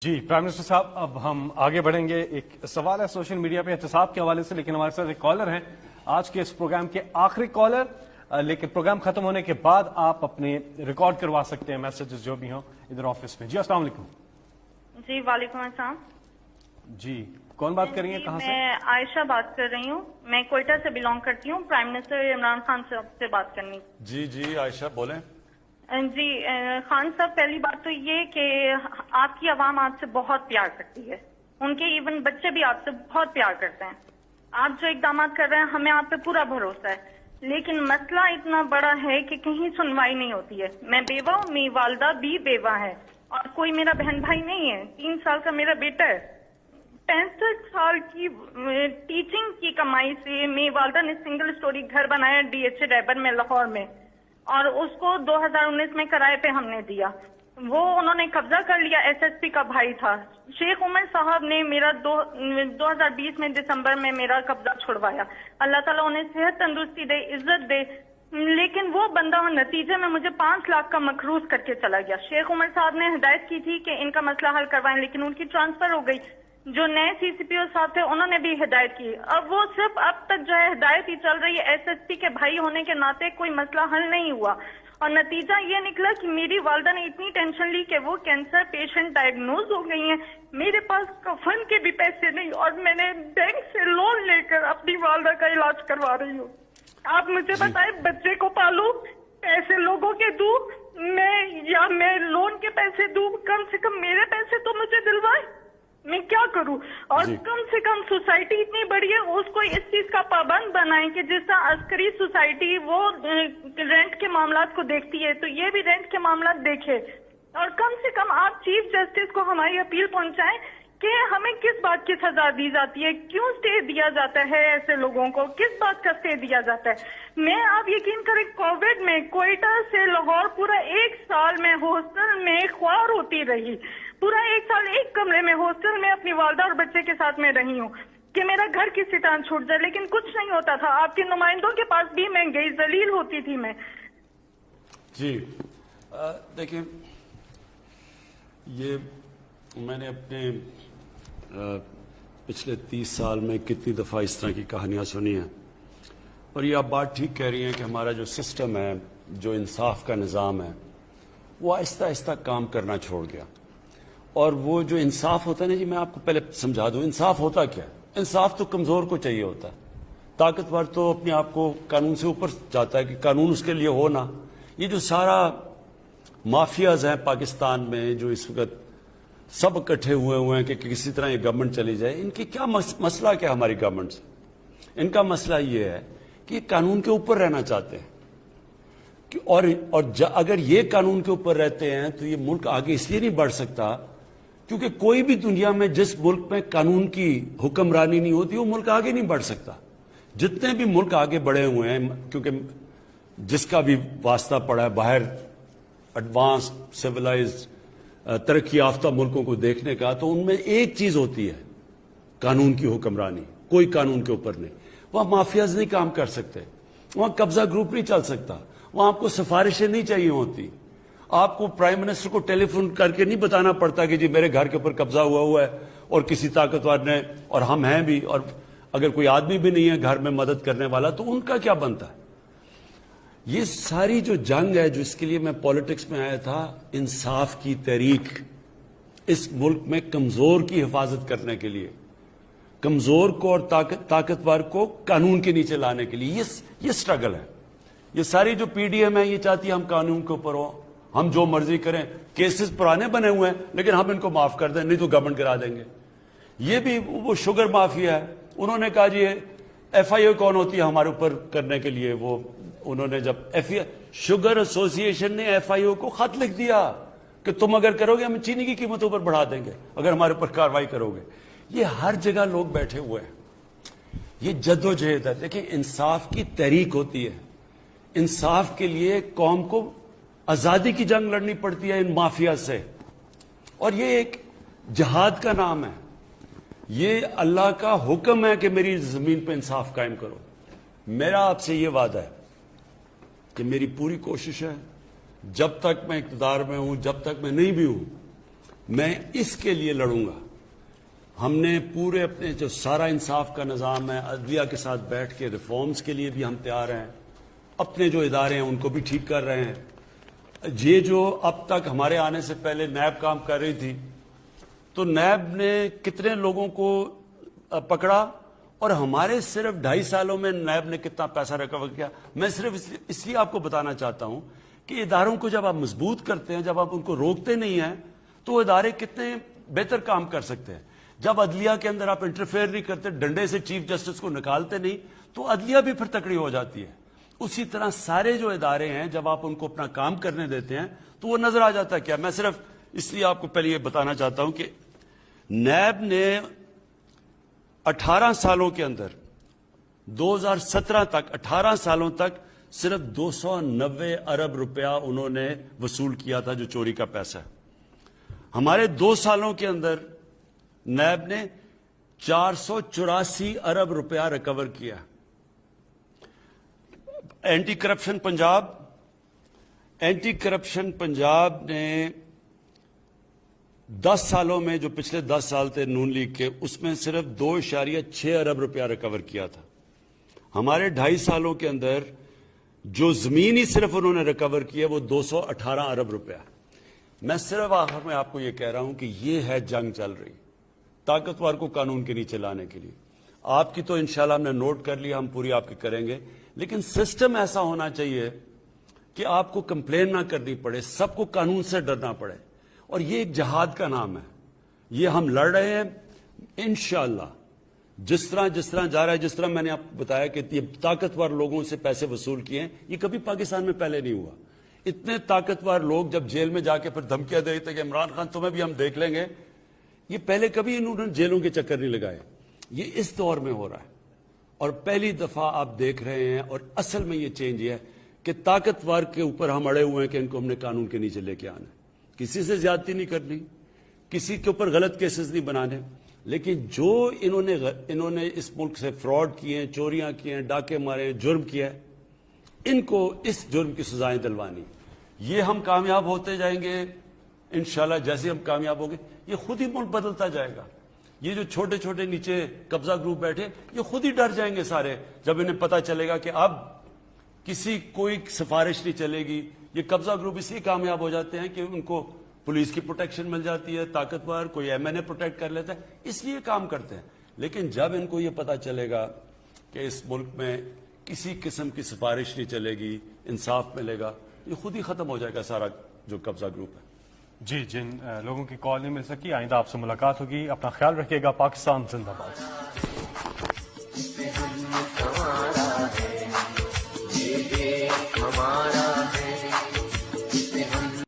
G prime minister صاحب، اب ہم آگے بڑھیں گے. ایک سوال ہے سوشل میڈیا پہ احتساب کے حوالے سے، لیکن ہمارے ساتھ ایک کالر ہیں آج کے اس پروگرام کے آخری کالر. لیکن پروگرام ختم ہونے کے بعد آپ اپنے ریکارڈ کروا سکتے ہیں میسجز جو بھی ہوں ادھر آفس میں. جی السلام علیکم. جی وعلیکم السلام. جی کون بات کر رہی ہیں، کہاں سے؟ میں عائشہ بات کر رہی ہوں، میں کوئٹہ سے بلانگ کرتی ہوں. پرائم منسٹر عمران خان صاحب سے بات کرنی. جی عائشہ بولیں. جی خان صاحب، پہلی بات تو یہ کہ آپ کی عوام آپ سے بہت پیار کرتی ہے، ان کے ایون بچے بھی آپ سے بہت پیار کرتے ہیں. آپ جو اقدامات کر رہے ہیں ہمیں آپ پہ پورا بھروسہ ہے، لیکن مسئلہ اتنا بڑا ہے کہ کہیں سنوائی نہیں ہوتی ہے. میں بیوہ ہوں، میری والدہ بھی بیوہ ہے اور کوئی میرا بہن بھائی نہیں ہے. 3 سال کا میرا بیٹا ہے. 65 سال کی ٹیچنگ کی کمائی سے میری والدہ نے سنگل سٹوری گھر بنایا DH ریبر میں، لاہور میں، اور اس کو 2019 میں کرائے پہ ہم نے دیا. وہ انہوں نے قبضہ کر لیا. SSP کا بھائی تھا شیخ عمر صاحب نے میرا 2020 میں دسمبر میں میرا قبضہ چھڑوایا. اللہ تعالیٰ انہیں صحت تندرستی دے، عزت دے. لیکن وہ بندہ نتیجے میں مجھے 5 لاکھ کا مقروض کر کے چلا گیا. شیخ عمر صاحب نے ہدایت کی تھی کہ ان کا مسئلہ حل کروائیں، لیکن ان کی ٹرانسفر ہو گئی. جو نئے CCPO صاحب تھے انہوں نے بھی ہدایت کی. اب وہ صرف اب تک جو ہے ہدایت ہی چل رہی ہے. SSP کے بھائی ہونے کے ناطے کوئی مسئلہ حل نہیں ہوا، اور نتیجہ یہ نکلا کہ میری والدہ نے اتنی ٹینشن لی کہ وہ کینسر پیشنٹ ڈائگنوز ہو گئی ہیں. میرے پاس کفن کے بھی پیسے نہیں، اور میں نے بینک سے لون لے کر اپنی والدہ کا علاج کروا رہی ہوں. آپ مجھے بتائیں، بچے کو پالوں، پیسے لوگوں کے دوں میں لون کے پیسے دوں؟ کم سے کم میرے پیسے تو مجھے دلوائے. میں کیا کروں؟ اور کم سے کم سوسائٹی اتنی بڑی ہے، اس کو اس چیز کا پابند بنائیں کہ جس طرح عسکری سوسائٹی وہ رینٹ کے معاملات کو دیکھتی ہے تو یہ بھی رینٹ کے معاملات دیکھے. اور کم سے کم آپ چیف جسٹس کو ہماری اپیل پہنچائیں کہ ہمیں کس بات کی سزا دی جاتی ہے، کیوں اسٹے دیا جاتا ہے ایسے لوگوں کو، کس بات کا اسٹے دیا جاتا ہے. میں آپ یقین کریں، کووڈ میں کوئٹہ سے لاہور پورا 1 سال میں ہاسٹل میں خوار ہوتی رہی. پورا 1 سال ایک کمرے میں ہاسٹل میں اپنی والدہ اور بچے کے ساتھ میں رہی ہوں کہ میرا گھر کسی طرح چھوٹ جائے، لیکن کچھ نہیں ہوتا تھا. آپ کے نمائندوں کے پاس بھی میں گئی، ذلیل ہوتی تھی میں. جی دیکھیں، یہ میں نے اپنے پچھلے 30 سال میں کتنی دفعہ اس طرح کی کہانیاں سنی ہیں، اور یہ آپ بات ٹھیک کہہ رہی ہیں کہ ہمارا جو سسٹم ہے، جو انصاف کا نظام ہے، وہ آہستہ آہستہ کام کرنا چھوڑ گیا. اور وہ جو انصاف ہوتا ہے نا جی، میں آپ کو پہلے سمجھا دوں انصاف ہوتا کیا ہے. انصاف تو کمزور کو چاہیے ہوتا ہے، طاقتور تو اپنے آپ کو قانون سے اوپر چاہتا ہے کہ قانون اس کے لیے ہو نا. یہ جو سارا مافیاز ہیں پاکستان میں، جو اس وقت سب اکٹھے ہوئے ہیں کہ کسی طرح یہ گورنمنٹ چلی جائے، ان کی کیا مسئلہ کیا ہماری گورنمنٹ سے؟ ان کا مسئلہ یہ ہے کہ یہ قانون کے اوپر رہنا چاہتے ہیں، اور اگر یہ قانون کے اوپر رہتے ہیں تو یہ ملک آگے اس لیے نہیں بڑھ سکتا کیونکہ کوئی بھی دنیا میں جس ملک میں قانون کی حکمرانی نہیں ہوتی وہ ملک آگے نہیں بڑھ سکتا. جتنے بھی ملک آگے بڑھے ہوئے ہیں، کیونکہ جس کا بھی واسطہ پڑا ہے باہر ایڈوانس سویلائزڈ ترقی یافتہ ملکوں کو دیکھنے کا، تو ان میں ایک چیز ہوتی ہے، قانون کی حکمرانی. کوئی قانون کے اوپر نہیں. وہاں مافیاز نہیں کام کر سکتے، وہاں قبضہ گروپ نہیں چل سکتا، وہاں آپ کو سفارشیں نہیں چاہیے ہوتی. آپ کو پرائم منسٹر کو ٹیلی فون کر کے نہیں بتانا پڑتا کہ جی میرے گھر کے اوپر قبضہ ہوا ہے اور کسی طاقتور نے، اور ہم ہیں بھی، اور اگر کوئی آدمی بھی نہیں ہے گھر میں مدد کرنے والا تو ان کا کیا بنتا ہے. یہ ساری جو جنگ ہے، جو اس کے لیے میں پالیٹکس میں آیا تھا، انصاف کی تحریک، اس ملک میں کمزور کی حفاظت کرنے کے لیے، کمزور کو اور طاقتور کو قانون کے نیچے لانے کے لیے یہ سٹرگل ہے. یہ ساری جو PDM ہے یہ چاہتی ہے ہم قانون کے اوپر ہوں، ہم جو مرضی کریں. کیسز پرانے بنے ہوئے ہیں لیکن ہم ان کو معاف کر دیں، نہیں تو گورنمنٹ کرا دیں گے. یہ بھی وہ شوگر مافیا ہے، انہوں نے کہا جی FIO کون ہوتی ہے ہمارے اوپر کرنے کے لیے. وہ انہوں نے جب شوگر ایسوسی ایشن نے FIO کو خط لکھ دیا کہ تم اگر کرو گے ہم چینی کی قیمتوں پر بڑھا دیں گے اگر ہمارے اوپر کارروائی کرو گے. یہ ہر جگہ لوگ بیٹھے ہوئے ہیں. یہ جدوجہد ہے. دیکھیں، انصاف کی تحریک ہوتی ہے، انصاف کے لیے قوم کو آزادی کی جنگ لڑنی پڑتی ہے ان مافیا سے، اور یہ ایک جہاد کا نام ہے. یہ اللہ کا حکم ہے کہ میری زمین پہ انصاف قائم کرو. میرا آپ سے یہ وعدہ ہے کہ میری پوری کوشش ہے، جب تک میں اقتدار میں ہوں، جب تک میں نہیں بھی ہوں، میں اس کے لیے لڑوں گا. ہم نے پورے اپنے جو سارا انصاف کا نظام ہے عدلیہ کے ساتھ بیٹھ کے ریفارمز کے لیے بھی ہم تیار ہیں. اپنے جو ادارے ہیں ان کو بھی ٹھیک کر رہے ہیں. یہ جو اب تک ہمارے آنے سے پہلے نیب کام کر رہی تھی تو نیب نے کتنے لوگوں کو پکڑا اور ہمارے صرف 2.5 سالوں میں نیب نے کتنا پیسہ ریکور کیا. میں صرف اس لیے آپ کو بتانا چاہتا ہوں کہ اداروں کو جب آپ مضبوط کرتے ہیں, جب آپ ان کو روکتے نہیں ہیں تو وہ ادارے کتنے بہتر کام کر سکتے ہیں. جب عدلیہ کے اندر آپ انٹرفیئر نہیں کرتے, ڈنڈے سے چیف جسٹس کو نکالتے نہیں, تو عدلیہ بھی پھر تکڑی ہو جاتی ہے. اسی طرح سارے جو ادارے ہیں جب آپ ان کو اپنا کام کرنے دیتے ہیں تو وہ نظر آ جاتا ہے. کیا میں صرف اس لیے آپ کو پہلے یہ بتانا چاہتا ہوں کہ نیب نے 18 سالوں کے اندر 2017 تک 18 سالوں تک صرف 290 ارب روپیہ انہوں نے وصول کیا تھا جو چوری کا پیسہ ہے. ہمارے 2 سالوں کے اندر نیب نے 484 ارب روپیہ ریکور کیا. اینٹی کرپشن پنجاب نے 10 سالوں میں, جو پچھلے 10 سال تھے نون لیگ کے, اس میں صرف 2.6 ارب روپیہ ریکور کیا تھا. ہمارے 2.5 سالوں کے اندر جو زمین ہی صرف انہوں نے ریکور کیا وہ 218 ارب روپیہ. میں صرف آخر میں آپ کو یہ کہہ رہا ہوں کہ یہ ہے جنگ چل رہی طاقتور کو قانون کے نیچے لانے کے لیے. آپ کی تو انشاءاللہ ہم نے نوٹ کر لیا, ہم پوری آپ کی کریں گے, لیکن سسٹم ایسا ہونا چاہیے کہ آپ کو کمپلین نہ کرنی پڑے, سب کو قانون سے ڈرنا پڑے. اور یہ ایک جہاد کا نام ہے, یہ ہم لڑ رہے ہیں انشاءاللہ. جس طرح جا رہا ہے, جس طرح میں نے آپ کو بتایا کہ یہ طاقتور لوگوں سے پیسے وصول کیے ہیں, یہ کبھی پاکستان میں پہلے نہیں ہوا. اتنے طاقتور لوگ جب جیل میں جا کے پھر دھمکیاں دے دیتے کہ عمران خان تمہیں بھی ہم دیکھ لیں گے, یہ پہلے کبھی انہوں نے جیلوں کے چکر نہیں لگائے. یہ اس دور میں ہو رہا ہے اور پہلی دفعہ آپ دیکھ رہے ہیں. اور اصل میں یہ چینج یہ ہے کہ طاقتور کے اوپر ہم اڑے ہوئے ہیں کہ ان کو ہم نے قانون کے نیچے لے کے آنا ہے. کسی سے زیادتی نہیں کرنی, کسی کے اوپر غلط کیسز نہیں بنانے, لیکن جو انہوں نے اس ملک سے فراڈ کیے ہیں, چوریاں کی ہیں, ڈاکے مارے ہیں, جرم کیا ہے, ان کو اس جرم کی سزائیں دلوانی. یہ ہم کامیاب ہوتے جائیں گے انشاءاللہ. جیسے ہم کامیاب ہوں گے یہ خود ہی ملک بدلتا جائے گا. یہ جو چھوٹے چھوٹے نیچے قبضہ گروپ بیٹھے یہ خود ہی ڈر جائیں گے سارے, جب انہیں پتہ چلے گا کہ اب کسی کوئی سفارش نہیں چلے گی. یہ قبضہ گروپ اس لیے کامیاب ہو جاتے ہیں کہ ان کو پولیس کی پروٹیکشن مل جاتی ہے, طاقتور کوئی ایم این اے پروٹیکٹ کر لیتا ہے, اس لیے کام کرتے ہیں. لیکن جب ان کو یہ پتہ چلے گا کہ اس ملک میں کسی قسم کی سفارش نہیں چلے گی, انصاف ملے گا, یہ خود ہی ختم ہو جائے گا سارا جو قبضہ گروپ ہے. جی, جن لوگوں کی کال نہیں مل سکی, آئندہ آپ سے ملاقات ہوگی. اپنا خیال رکھیے گا. پاکستان زندہ باد.